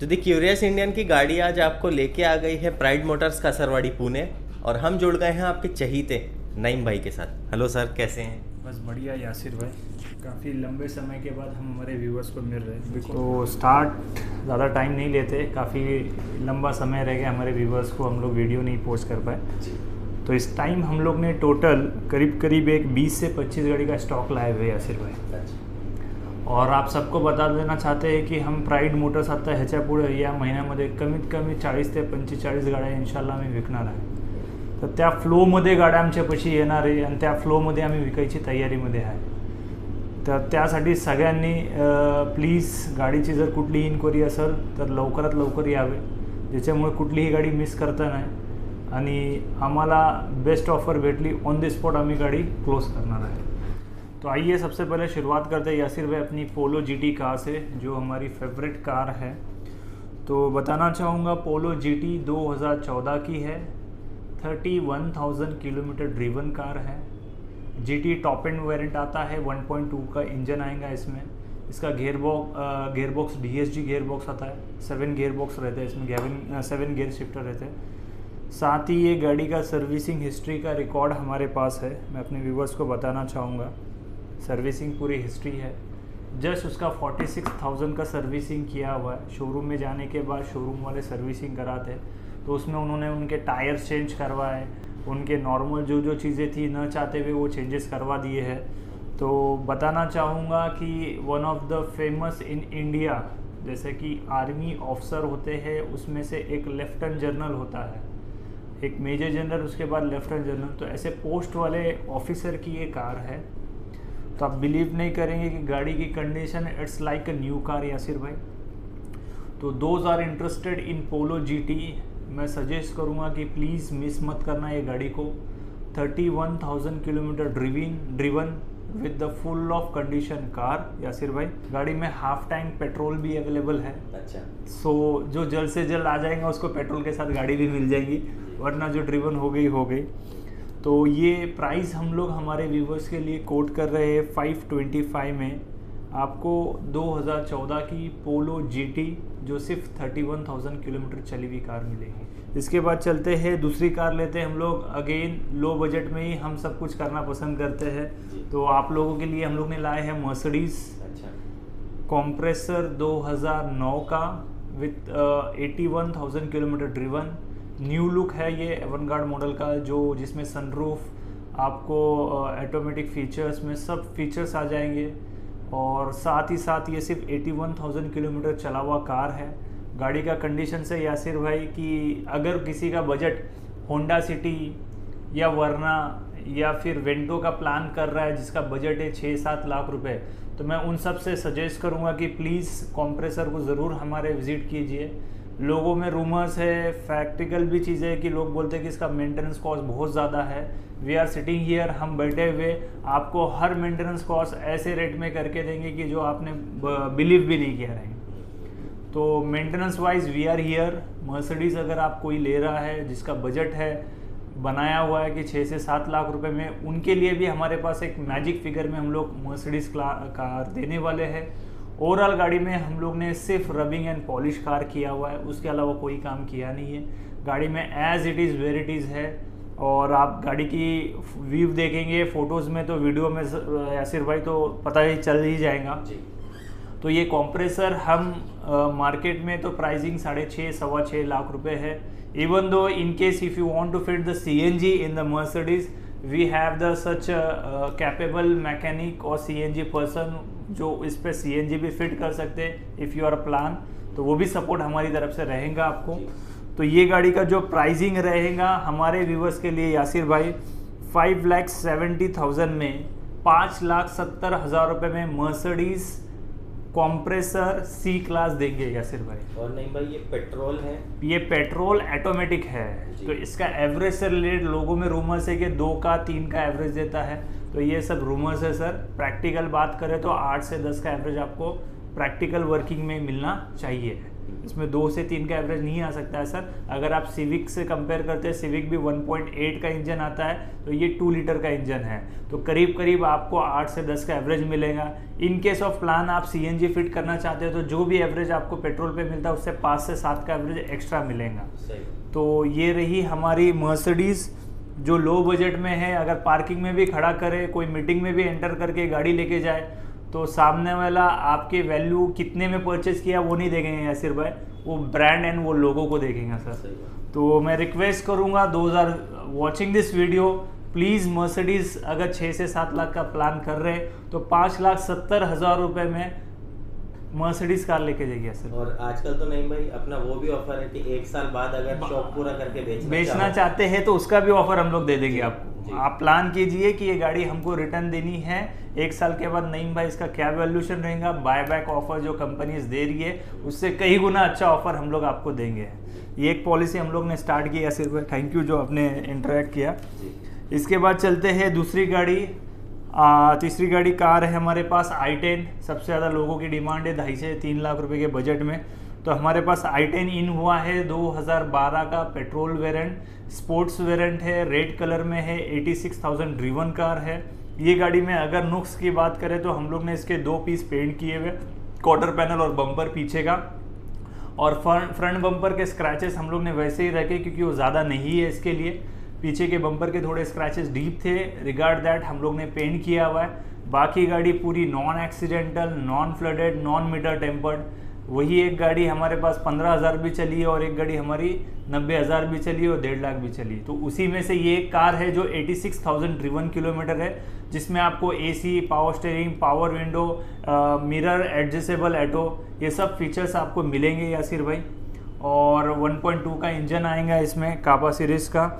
तो दी curious Indian की गाड़ी आज आपको लेके आ गई है प्राइड मोटर्स कासरवाड़ी पुणे। और हम जुड़ गए हैं आपके चहीते नईम भाई के साथ। हेलो सर, कैसे हैं? बस बढ़िया यासिर भाई, काफ़ी लंबे समय के बाद हम हमारे व्यूवर्स को मिल रहे हैं। तो स्टार्ट ज़्यादा टाइम नहीं लेते, काफ़ी लंबा समय रह गया हमारे व्यूवर्स को, हम लोग वीडियो नहीं पोस्ट कर पाए। तो इस टाइम हम लोग ने टोटल करीब एक 20 से 25 गाड़ी का स्टॉक लाए हुए यासिर भाई। और आप सबको बता देना चाहते हैं की हम प्राइड मोटर्स आता ह्याच्या पुढे या महिन्यामध्ये कमीत कमी 40 ते 45 गाड्या इन्शाल्लाह आम्ही विकणार आहे। तर त्या फ्लोमध्ये गाड्या आमच्यापाशी येणार आहे आणि त्या फ्लोमध्ये आम्ही विकायची तयारीमध्ये आहे। तर त्यासाठी सगळ्यांनी प्लीज गाडीची जर कुठलीही इन्क्वायरी असेल तर लवकरात लवकर यावे, ज्याच्यामुळे कुठलीही गाडी मिस करता नाही आणि आम्हाला बेस्ट ऑफर भेटली ऑन द स्पॉट आम्ही गाडी क्लोज करणार आहे। तो आइए सबसे पहले शुरुआत करते हैं यासिर भाई अपनी पोलो जीटी कार से, जो हमारी फेवरेट कार है। तो बताना चाहूँगा पोलो जीटी 2014 की है, 31,000 किलोमीटर ड्रिवन कार है। जीटी टॉप एंड वेरिएंट आता है, 1.2 का इंजन आएगा इसमें। इसका गेयरबॉक्स DSG गेयरबॉक्स आता है, 7 गेयरबॉक्स रहते हैं इसमें, 7 गेयर शिफ्टर रहते हैं। साथ ही ये गाड़ी का सर्विसिंग हिस्ट्री का रिकॉर्ड हमारे पास है, मैं अपने व्यूवर्स को बताना चाहूँगा। सर्विसिंग पूरी हिस्ट्री है, जस्ट उसका 46,000 का सर्विसिंग किया हुआ है। शोरूम में जाने के बाद शोरूम वाले सर्विसिंग कराते हैं, तो उसमें उन्होंने उनके टायर्स चेंज करवाए, उनके नॉर्मल जो चीज़ें थी न चाहते हुए वो चेंजेस करवा दिए हैं। तो बताना चाहूँगा कि one of the famous in India, जैसे कि आर्मी ऑफिसर होते हैं उसमें से एक लेफ्टिनेंट जनरल होता है, एक मेजर जनरल, उसके बाद लेफ्टिनेंट जनरल, तो ऐसे पोस्ट वाले ऑफिसर की ये कार है। तो आप बिलीव नहीं करेंगे कि गाड़ी की condition it's like a new car Yasir भाई। तो those are interested in Polo GT, मैं सजेस्ट करूँगा कि प्लीज़ मिस मत करना ये गाड़ी को। 31,000 kilometre driven with the full of condition car Yasir भाई। गाड़ी में हाफ टैंक पेट्रोल भी अवेलेबल है। अच्छा, सो जो जल्द से जल्द आ जाएगा उसको पेट्रोल के साथ गाड़ी भी मिल जाएगी, वरना जो ड्रिवन हो गई। तो ये प्राइस हम लोग हमारे व्यूवर्स के लिए कोट कर रहे हैं 525 में। आपको 2014 की पोलो जीटी जो सिर्फ 31,000 किलोमीटर चली हुई कार मिलेगी। इसके बाद चलते हैं, दूसरी कार लेते हैं हम लोग। अगेन लो बजट में ही हम सब कुछ करना पसंद करते हैं, तो आप लोगों के लिए हम लोग ने लाए हैं मर्सिडीज कॉम्प्रेसर 2009 का with 81,000 kilometre driven. New look है ये एवनगार्ड मॉडल का, जो जिसमें सनरूफ, आपको ऑटोमेटिक फीचर्स में सब फीचर्स आ जाएंगे। और साथ ही साथ ये सिर्फ 81,000 किलोमीटर चला हुआ कार है। गाड़ी का कंडीशन से यासिर भाई कि अगर किसी का बजट होंडा सिटी या वरना या फिर वेंटो का प्लान कर रहा है जिसका बजट है 6-7 लाख रुपए, तो मैं उन सब से सजेस्ट करूँगा कि प्लीज़ कॉम्प्रेसर को ज़रूर हमारे विज़िट कीजिए। लोगों में रूमर्स है, फैक्टिकल भी चीज़ें है कि लोग बोलते हैं कि इसका मेंटेनेंस कॉस्ट बहुत ज़्यादा है। वी आर सिटिंग हियर, हम बैठे हुए आपको हर मेंटेनेंस कॉस्ट ऐसे रेट में करके देंगे कि जो आपने बिलीव भी नहीं किया रहेंगे। तो maintenance wise we are here. Mercedes अगर आप कोई ले रहा है जिसका बजट है बनाया हुआ है कि 6 से 7 लाख रुपए में, उनके लिए भी हमारे पास एक मैजिक फिगर में हम लोग मर्सिडीज़ कार देने वाले हैं। ओवरऑल गाड़ी में हम लोग ने सिर्फ रबिंग एंड पॉलिश कार किया हुआ है, उसके अलावा कोई काम किया नहीं है। गाड़ी में as it is where it is है। और आप गाड़ी की व्यू देखेंगे फ़ोटोज़ में, तो वीडियो में यासिर भाई तो पता ही चल ही जाएगा। तो ये कॉम्प्रेसर हम मार्केट में तो प्राइसिंग 6.5-6.25 लाख रुपए है। Even though in case if you want to fit the CNG in the Mercedes, we have the such capable mechanic और CNG पर्सन जो इस पे CNG भी फिट कर सकते हैं इफ़ यू आर प्लान, तो वो भी सपोर्ट हमारी तरफ से रहेगा आपको। तो ये गाड़ी का जो प्राइसिंग रहेगा हमारे व्यूवर्स के लिए यासिर भाई, 5,70,000 में 5,70,000 रुपये में मर्सिडीज़ कॉम्प्रेसर C क्लास देंगे यासिर भाई। और नहीं भाई, ये पेट्रोल है, ये पेट्रोल ऑटोमेटिक है। तो इसका एवरेज से रिलेटेड लोगों में रूमर्स है कि 2 का 3 का एवरेज देता है, तो ये सब रूमर्स है सर। प्रैक्टिकल बात करें तो 8 से 10 का एवरेज आपको प्रैक्टिकल वर्किंग में मिलना चाहिए। इसमें 2 से 3 का एवरेज नहीं आ सकता है सर। अगर आप सिविक से कंपेयर करते हैं, सिविक भी 1.8 का इंजन आता है, तो ये 2 लीटर का इंजन है, तो करीब करीब आपको 8 से 10 का एवरेज मिलेगा। इन केस ऑफ प्लान आप सीएनजी फिट करना चाहते हो तो जो भी एवरेज आपको पेट्रोल पे मिलता है उससे 5 से 7 का एवरेज एक्स्ट्रा मिलेगा। तो ये रही हमारी मर्सिडीज़ जो लो बजट में है। अगर पार्किंग में भी खड़ा करे, कोई मीटिंग में भी एंटर करके गाड़ी लेके जाए, तो सामने वाला आपके वैल्यू कितने में परचेज किया वो नहीं देखेंगे यासिर भाई, वो ब्रांड एंड वो लोगों को देखेंगे सर। तो मैं रिक्वेस्ट करूँगा, 2000 watching this video, please Mercedes अगर 6 से 7 लाख का प्लान कर रहे हैं तो 5,70,000 रुपये में मर्सिडीज कार लेके जाइए सर। और आजकल तो नहीं भाई, अपना वो भी ऑफर है कि 1 साल बाद अगर शौक पूरा करके बेचना चाहते हैं तो उसका भी ऑफर हम लोग दे देंगे आपको। आप प्लान कीजिए कि ये गाड़ी हमको रिटर्न देनी है 1 साल के बाद, नईम भाई इसका क्या वैल्यूशन रहेगा, बाय बैक ऑफर जो कंपनीज दे रही है उससे कई गुना अच्छा ऑफर हम लोग आपको देंगे। ये एक पॉलिसी हम लोग ने स्टार्ट की है सिर्फ। थैंक यू जो आपने इंटरेक्ट किया। इसके बाद चलते हैं दूसरी गाड़ी। तीसरी गाड़ी कार है हमारे पास i10। सबसे ज़्यादा लोगों की डिमांड है 2.5 से 3 लाख रुपए के बजट में, तो हमारे पास i10 इन हुआ है 2012 का पेट्रोल वेरिएंट, स्पोर्ट्स वेरिएंट है, रेड कलर में है, 86,000 ड्रिवन कार है। ये गाड़ी में अगर नुक्स की बात करें तो हम लोग ने इसके 2 पीस पेंट किए हुए, क्वार्टर पैनल और बम्पर पीछे का, और फ्रंट बम्पर के स्क्रैचेस हम लोग ने वैसे ही रखे क्योंकि वो ज़्यादा नहीं है इसके लिए। पीछे के बम्पर के थोड़े स्क्रैचेस डीप थे, रिगार्ड दैट हम लोग ने पेंट किया हुआ है। बाकी गाड़ी पूरी non accidental, non flooded, non meter tampered. वही एक गाड़ी हमारे पास 15,000 भी चली है और एक गाड़ी हमारी 90,000 भी चली है और 1.5 लाख भी चली है। तो उसी में से ये एक कार है जो 86,000 ड्रिवन किलोमीटर है, जिसमें आपको AC, power steering, power window, mirror adjustable auto, ये सब फीचर्स आपको मिलेंगे यासिर भाई। और 1.2 का इंजन आएगा इसमें कापा सीरीज़ का,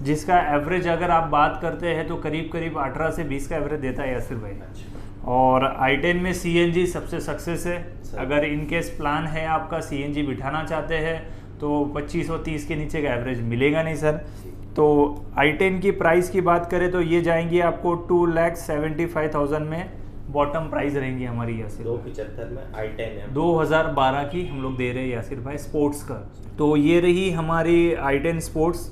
जिसका एवरेज अगर आप बात करते हैं तो करीब करीब 18 से 20 का एवरेज देता है यासिर भाई। और i10 में CNG सबसे सक्सेस है। अगर इन केस प्लान है आपका CNG बिठाना चाहते हैं तो 25 और 30 के नीचे का एवरेज मिलेगा नहीं सर। तो i10 की प्राइस की बात करें तो ये जाएंगी आपको 2,75,000 में, बॉटम प्राइस रहेंगी हमारी यासिर। 275 में i10 है, 2012 की हम लोग दे रहे हैं यासिर भाई, स्पोर्ट्स का। तो ये रही हमारी i10 स्पोर्ट्स।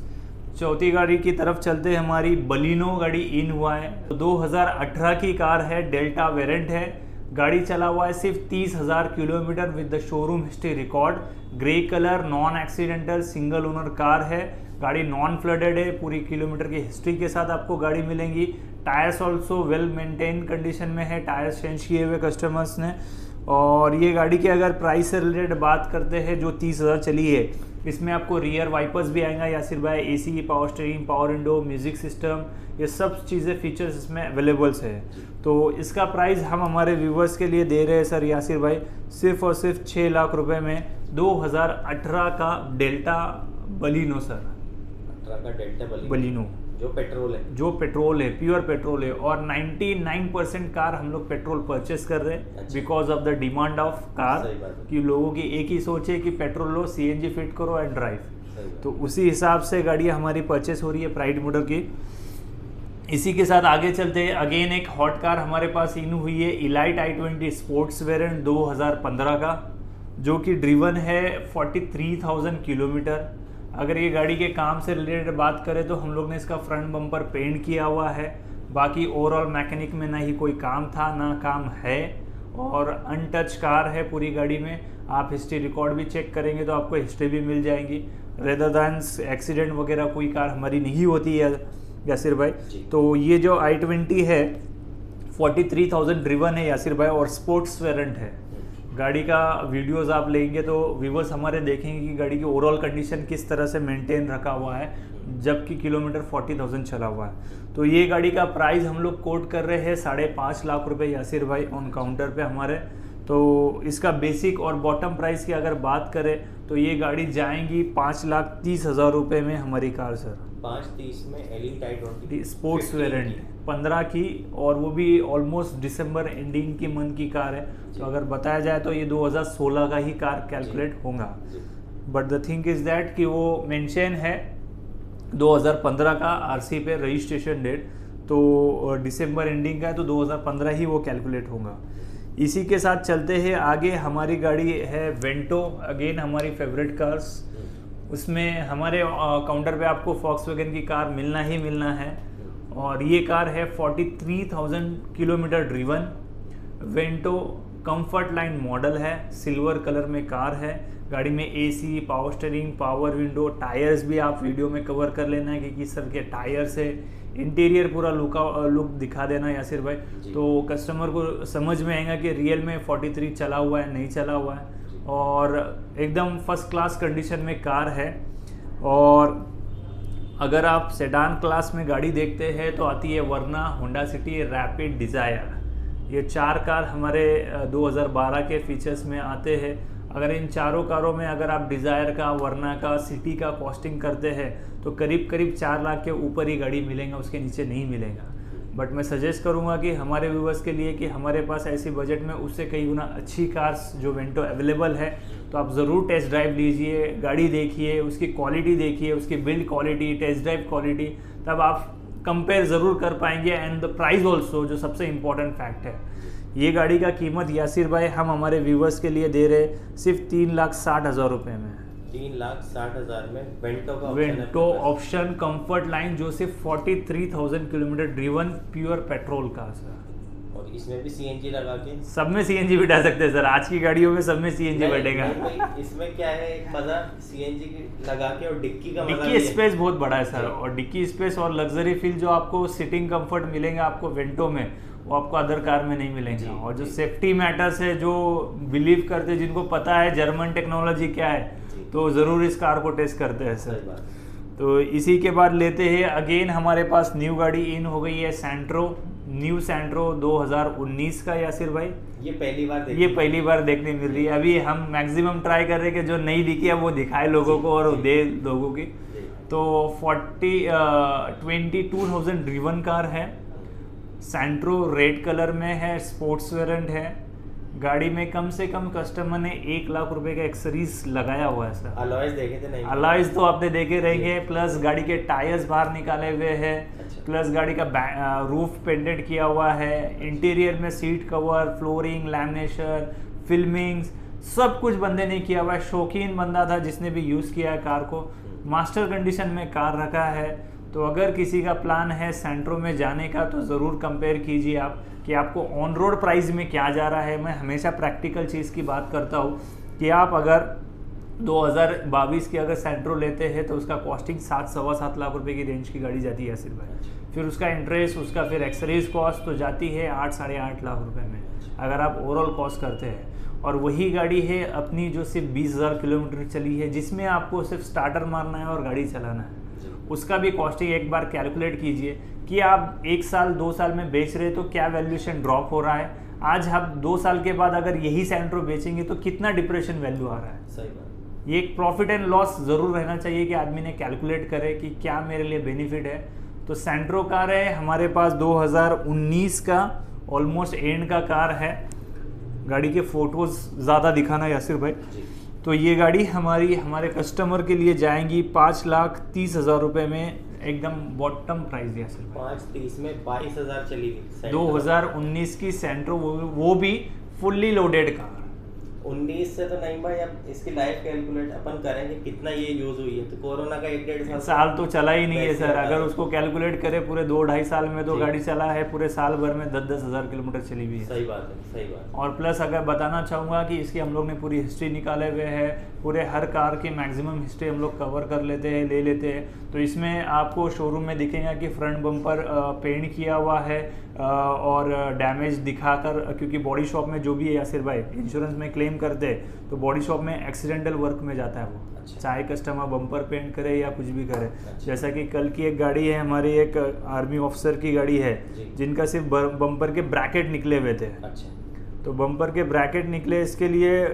चौथी गाड़ी की तरफ चलते हैं, हमारी बलिनो गाड़ी इन हुआ है। तो 2018 की कार है, डेल्टा वेरिएंट है। गाड़ी चला हुआ है सिर्फ 30,000 kilometre with the showroom history record. Grey colour, non accidental, single owner car है। गाड़ी नॉन फ्लडेड है, पूरी किलोमीटर की हिस्ट्री के साथ आपको गाड़ी मिलेंगी। Tyres also well maintain condition में है, टायर्स चेंज किए हुए कस्टमर्स ने। और ये गाड़ी की अगर प्राइस से रिलेटेड बात करते हैं जो 30,000 चली है, इसमें आपको रियर वाइपर्स भी आएगा यासिर भाई, AC, power steering, power window, music system, ये सब चीज़ें फीचर्स इसमें अवेलेबल्स है। तो इसका प्राइस हम हमारे व्यूवर्स के लिए दे रहे हैं सर यासिर भाई, सिर्फ और सिर्फ 6 लाख रुपए में 2018 का डेल्टा बलिनो सर। 18 का डेल्टा बलिनो जो पेट्रोल है, प्योर पेट्रोल है। और 99% कार हम लोग पेट्रोल परचेस कर रहे हैं because of the demand of car, कि लोगों की एक ही सोच है कि पेट्रोल लो, CNG फिट करो एंड ड्राइव। तो उसी हिसाब से गाड़ियाँ हमारी परचेस हो रही है प्राइड मॉडल की। इसी के साथ आगे चलते हैं, अगेन एक हॉट कार हमारे पास इन हुई है, इलाइट i20 स्पोर्ट्स वेरिएंट 2015 का, जो कि ड्रिवन है 43,000 किलोमीटर। अगर ये गाड़ी के काम से रिलेटेड बात करें तो हम लोग ने इसका फ्रंट बम्पर पेंट किया हुआ है। बाकी ओवरऑल मैकेनिक में ना ही कोई काम था ना काम है, और अनटच कार है पूरी गाड़ी में। आप हिस्ट्री रिकॉर्ड भी चेक करेंगे तो आपको हिस्ट्री भी मिल जाएंगी। रेदर दैन एक्सीडेंट वगैरह कोई कार हमारी नहीं होती है यासिर भाई। तो ये जो i20 है 43,000 ड्रिवन है यासिर भाई, और स्पोर्ट्स वेरिएंट है। गाड़ी का वीडियोस आप लेंगे तो व्यूवर्स हमारे देखेंगे कि गाड़ी की ओवरऑल कंडीशन किस तरह से मेंटेन रखा हुआ है, जबकि किलोमीटर 40,000 चला हुआ है। तो ये गाड़ी का प्राइस हम लोग कोट कर रहे हैं 5.5 लाख रुपए यासिर भाई ऑन काउंटर पे हमारे। तो इसका बेसिक और बॉटम प्राइस की अगर बात करें तो ये गाड़ी जाएंगी 5,30,000 रुपये में हमारी कार सर। 530 में एलीट i20 स्पोर्ट्स वेरिएंट 15 की, और वो भी ऑलमोस्ट दिसंबर एंडिंग की मंथ की कार है। तो अगर बताया जाए तो ये 2016 का ही कार कैलकुलेट होगा। But the thing is that कि वो मेंशन है 2015 का आरसी पे रजिस्ट्रेशन डेट, तो दिसंबर एंडिंग का है तो 2015 ही वो कैलकुलेट होगा। इसी के साथ चलते हैं आगे। हमारी गाड़ी है वेंटो, अगेन हमारी फेवरेट कार्स। उसमें हमारे काउंटर पे आपको फॉक्सवैगन की कार मिलना ही मिलना है, और ये कार है 43,000 kilometre driven. Vento comfort line model है, सिल्वर कलर में कार है। गाड़ी में AC, power steering, power window, tyres भी आप वीडियो में कवर कर लेना है कि किस तरह के टायर्स है। इंटीरियर पूरा लुक दिखा देना यासिर भाई, तो कस्टमर को समझ में आएगा कि रियल में 43 चला हुआ है नहीं चला हुआ है। और एकदम फर्स्ट क्लास कंडीशन में कार है। और अगर आप सेडान क्लास में गाड़ी देखते हैं तो आती है वर्ना, होंडा सिटी, रैपिड, डिज़ायर। ये 4 कार हमारे 2012 के फीचर्स में आते हैं। अगर इन चारों कारों में अगर आप डिज़ायर का, वर्ना का, सिटी का कॉस्टिंग करते हैं तो करीब 4 लाख के ऊपर ही गाड़ी मिलेगा, उसके नीचे नहीं मिलेगा। बट मैं सजेस्ट करूंगा कि हमारे व्यूवर्स के लिए कि हमारे पास ऐसी बजट में उससे कई गुना अच्छी कार्स जो वेंटो अवेलेबल है, तो आप ज़रूर टेस्ट ड्राइव लीजिए, गाड़ी देखिए, उसकी क्वालिटी देखिए, उसकी build quality, test drive quality, तब आप कंपेयर ज़रूर कर पाएंगे। एंड द प्राइस ऑल्सो, जो सबसे इम्पोर्टेंट फैक्ट है। ये गाड़ी का कीमत यासिर भाई हम हमारे व्यूवर्स के लिए दे रहे सिर्फ 3,60,000 रुपये में। 3,60,000 में वेंटो ऑप्शन कंफर्ट लाइन, जो सिर्फ 43,000 kilometre driven pure petrol car sir. और इसमें भी सीएनजी लगा के, सब में सीएनजी बिठा सकते हैं सर, आज की गाड़ियों में सब में सीएनजी बैठेगा। इसमें क्या है एक मजा सीएनजी की लगा के, और डिक्की का मजा, डिक्की स्पेस बहुत बड़ा है सर, और डिक्की स्पेस और लग्जरी फील जो आपको सिटिंग कंफर्ट मिलेगा आपको वेंटो में, वो आपको अदर कार में नहीं मिलेगा। और जो सेफ्टी मैटर्स है, जो बिलीव करते हैं, जिनको पता है जर्मन टेक्नोलॉजी क्या है, तो ज़रूर इस कार को टेस्ट करते हैं सर। तो इसी के बाद लेते हैं अगेन हमारे पास न्यू गाड़ी इन हो गई है, सैंट्रो। न्यू सैंट्रो 2019 का यासिर भाई, ये पहली बार देखने मिल रही है। अभी हम मैक्सिमम ट्राई कर रहे हैं कि जो नई दिखी है वो दिखाए लोगों को और दे लोगों की। तो 22,000 ड्रिवन कार है, सैंट्रो रेड कलर में है, स्पोर्ट्स वेरिएंट है। गाड़ी में कम से कम कस्टमर ने 1 लाख रुपए का एक्सेसरीज लगाया हुआ है सर। अलॉयज देखे थे नहीं? अलॉयज तो आपने देखे रहेंगे, प्लस गाड़ी के टायर्स बाहर निकाले हुए हैं। अच्छा। प्लस गाड़ी का रूफ पेंटेड किया हुआ है। इंटीरियर में सीट कवर, फ्लोरिंग, लैमिनेशन, फिल्मिंग्स, सब कुछ बंदे ने किया हुआ है। शौकीन बंदा था जिसने भी यूज़ किया है कार को। मास्टर कंडीशन में कार रखा है। तो अगर किसी का प्लान है सैंट्रो में जाने का तो ज़रूर कंपेयर कीजिए आप कि आपको ऑन रोड प्राइस में क्या जा रहा है। मैं हमेशा प्रैक्टिकल चीज़ की बात करता हूँ कि आप अगर 2022 की अगर सैंट्रो लेते हैं तो उसका कॉस्टिंग 7-7.25 लाख रुपए की रेंज की गाड़ी जाती है यासिर भाई। फिर उसका इंटरेस्ट, उसका फिर एक्सरीज कॉस्ट तो जाती है 8-8.5 लाख रुपए में अगर आप ओवरऑल कॉस्ट करते हैं। और वही गाड़ी है अपनी जो सिर्फ 20,000 किलोमीटर चली है, जिसमें आपको सिर्फ स्टार्टर मारना है और गाड़ी चलाना है। उसका भी कॉस्टिंग एक बार कैलकुलेट कीजिए कि आप 1 साल 2 साल में बेच रहे तो क्या वैल्यूएशन ड्रॉप हो रहा है। आज हम 2 साल के बाद अगर यही सैंट्रो बेचेंगे तो कितना डिप्रेशन वैल्यू आ रहा है। सही बात। ये एक प्रॉफिट एंड लॉस ज़रूर रहना चाहिए कि आदमी ने कैलकुलेट करे कि क्या मेरे लिए बेनिफिट है। तो सैंट्रो कार है हमारे पास 2019 का, ऑलमोस्ट एंड का कार है। गाड़ी के फोटोज़ ज़्यादा दिखाना यासिर भाई। तो ये गाड़ी हमारे कस्टमर के लिए जाएंगी 5,30,000 रुपये में, एकदम बॉटम प्राइस दिया सर। 5,30 में 22,000 चली गई 2019 की सैंट्रो, वो भी फुल्ली लोडेड कार। 19 से तो नहीं भाई, अब इसकी लाइफ कैलकुलेट अपन करेंगे कितना ये यूज हुई है। तो कोरोना का 1-1.5 साल तो चला ही नहीं है सर। अगर उसको कैलकुलेट करें पूरे 2-2.5 साल में तो गाड़ी चला है पूरे साल भर में 10-10 हज़ार किलोमीटर चली हुई है। सही बात है, सही बात। और प्लस अगर बताना चाहूँगा कि इसकी हम लोग ने पूरी हिस्ट्री निकाले हुए हैं, पूरे हर कार की मैक्सिमम हिस्ट्री हम लोग कवर कर लेते हैं, ले लेते हैं। तो इसमें आपको शोरूम में दिखेगा कि फ्रंट बम्पर पेंट किया हुआ है और डैमेज दिखाकर, क्योंकि बॉडी शॉप में जो भी है यासिर भाई इंश्योरेंस में क्लेम करते हैं तो बॉडी शॉप में एक्सीडेंटल वर्क में जाता है वो। अच्छा। चाहे कस्टमर बम्पर पेंट करे या कुछ भी करे। अच्छा। जैसा कि कल की एक गाड़ी है हमारी, एक आर्मी ऑफिसर की गाड़ी है जिनका सिर्फ बम्पर के ब्रैकेट निकले हुए थे। अच्छा। तो बम्पर के ब्रैकेट निकले, इसके लिए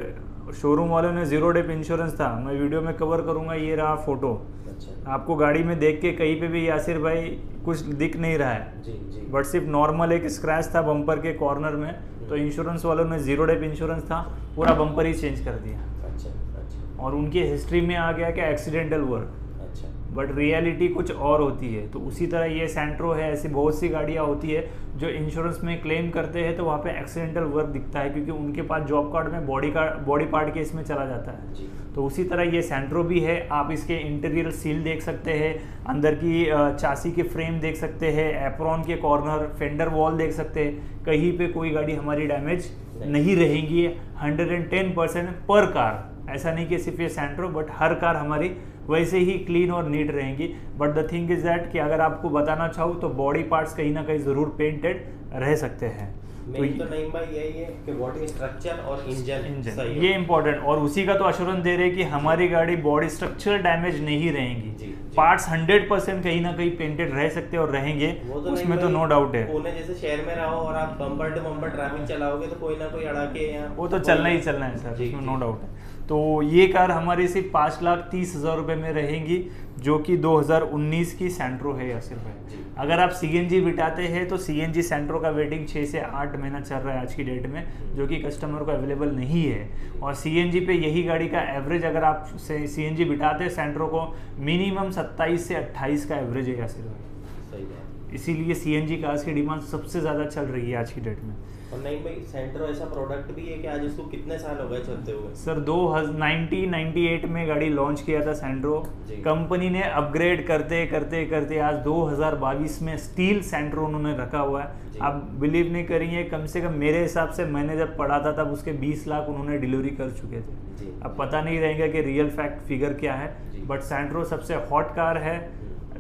शोरूम वालों ने 0 डेप इंश्योरेंस था। मैं वीडियो में कवर करूँगा, ये रहा फोटो। अच्छा। आपको गाड़ी में देख के कहीं पे भी यासिर भाई कुछ दिख नहीं रहा है जी, बट सिर्फ नॉर्मल एक स्क्रैच था बम्पर के कॉर्नर में। तो इंश्योरेंस वालों ने 0 डेप इंश्योरेंस था, पूरा बम्पर ही चेंज कर दिया। अच्छा, अच्छा। और उनकी हिस्ट्री में आ गया कि एक्सीडेंटल वर्क। अच्छा। बट रियलिटी कुछ और होती है। तो उसी तरह ये सेंट्रो है, ऐसी बहुत सी गाड़ियाँ होती है जो इंश्योरेंस में क्लेम करते हैं तो वहाँ पे एक्सीडेंटल वर्क दिखता है, क्योंकि उनके पास जॉब कार्ड में बॉडी पार्ट के इसमें चला जाता है। तो उसी तरह ये सेंट्रो भी है। आप इसके इंटीरियर सील देख सकते हैं, अंदर की चासी के फ्रेम देख सकते हैं, एप्रॉन के कॉर्नर, फेंडर वॉल देख सकते हैं। कहीं पे कोई गाड़ी हमारी डैमेज नहीं रहेंगी। 110% पर कार, ऐसा नहीं कि सिर्फ ये सेंट्रो, बट हर कार हमारी वैसे ही क्लीन और नीट रहेंगी। But the thing is that कि अगर आपको बताना चाहूँ तो बॉडी पार्ट्स कहीं ना कहीं ज़रूर पेंटेड रह सकते हैं। तो नहीं भाई यही है कि बॉडी स्ट्रक्चर और इंजन ये इंपॉर्टेंट, और उसी का तो अश्योरेंस दे रहे हैं कि हमारी गाड़ी बॉडी स्ट्रक्चर डैमेज नहीं रहेंगी। पार्ट्स 100% कहीं ना कहीं पेंटेड रह सकते हैं और रहेंगे, उसमें तो नो डाउट है। पुणे जैसे शहर में रहो और आप बम्पर टू बम्पर ट्रैफिक चलाओगे तो कोई ना कोई अड़ा के वो तो चलना ही चलना है सर, उसमें नो डाउट है। तो ये कार हमारी सिर्फ 5,30,000 रुपये में रहेंगी, जो कि 2019 की सेंट्रो है यासिर भाई। अगर आप CNG बिठाते हैं तो CNG सेंट्रो का वेटिंग 6 से 8 महीना चल रहा है आज की डेट में, जो कि कस्टमर को अवेलेबल नहीं है। और CNG पे यही गाड़ी का एवरेज, अगर आप CNG बिठाते हैं सेंट्रो को, मिनिमम 27 से 28 का एवरेज है यासिर भाई। सही है, इसीलिए CNG कार्स की डिमांड सबसे ज़्यादा चल रही है आज की डेट में। और नहीं भाई सेंट्रो ऐसा प्रोडक्ट भी है कि आज इसको कितने साल हो गए चलते हुए? सर 1998 में गाड़ी लॉन्च किया था सेंट्रो। कंपनी ने अपग्रेड करते करते करते आज 2022 में स्टील सेंट्रो उन्होंने रखा हुआ है। आप बिलीव नहीं करेंगे, कम से कम मेरे हिसाब से मैंने जब पढ़ा था तब उसके 20 लाख उन्होंने डिलीवरी कर चुके थे। अब पता नहीं रहेगा कि रियल फैक्ट फिगर क्या है, बट सेंट्रो सबसे हॉट कार है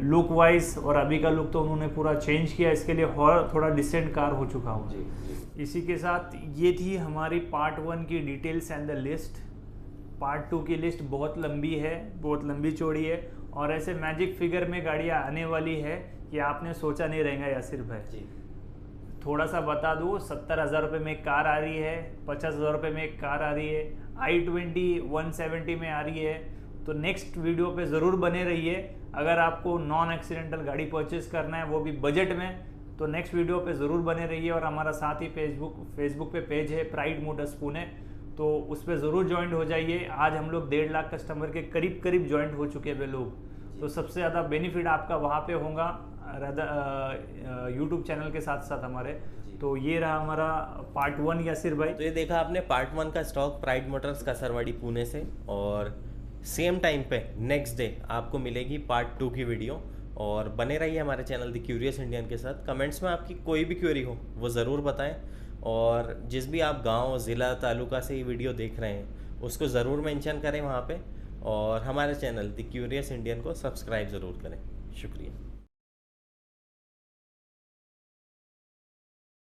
लुक वाइज, और अभी का लुक तो उन्होंने पूरा चेंज किया, इसके लिए और थोड़ा डिसेंट कार हो चुका हूँ। इसी के साथ ये थी हमारी पार्ट 1 की details and the list. Part 2 की लिस्ट बहुत लंबी है, बहुत लंबी चौड़ी है, और ऐसे मैजिक फिगर में गाड़ियाँ आने वाली है कि आपने सोचा नहीं रहेगा यासिर भाई। थोड़ा सा बता दूँ, 70,000 रुपये में एक कार आ रही है, 50,000 रुपये में एक कार आ रही है, i20 170 में आ रही है। तो नेक्स्ट वीडियो पे ज़रूर बने रहिए। अगर आपको नॉन एक्सीडेंटल गाड़ी परचेस करना है, वो भी बजट में, तो नेक्स्ट वीडियो पे ज़रूर बने रहिए। और हमारा साथ ही फेसबुक पे पेज है प्राइड मोटर्स पुणे, तो उस पर ज़रूर ज्वाइंट हो जाइए। आज हम लोग 1.5 लाख कस्टमर के करीब ज्वाइंट हो चुके हैं वे लोग। तो सबसे ज़्यादा बेनिफिट आपका वहाँ पे होगा यूट्यूब चैनल के साथ साथ हमारे। तो ये रहा हमारा पार्ट 1 यासिर भाई। तो ये देखा आपने पार्ट 1 का stock pride Motors Kasarwadi Pune से, और सेम टाइम पे नेक्स्ट डे आपको मिलेगी पार्ट 2 की वीडियो। और बने रहिए हमारे चैनल द क्यूरियस इंडियन के साथ। कमेंट्स में आपकी कोई भी क्वेरी हो वो ज़रूर बताएं, और जिस भी आप गांव, ज़िला, तालुका से ये वीडियो देख रहे हैं उसको ज़रूर मेंशन करें वहाँ पे, और हमारे चैनल द क्यूरियस इंडियन को सब्सक्राइब ज़रूर करें। शुक्रिया।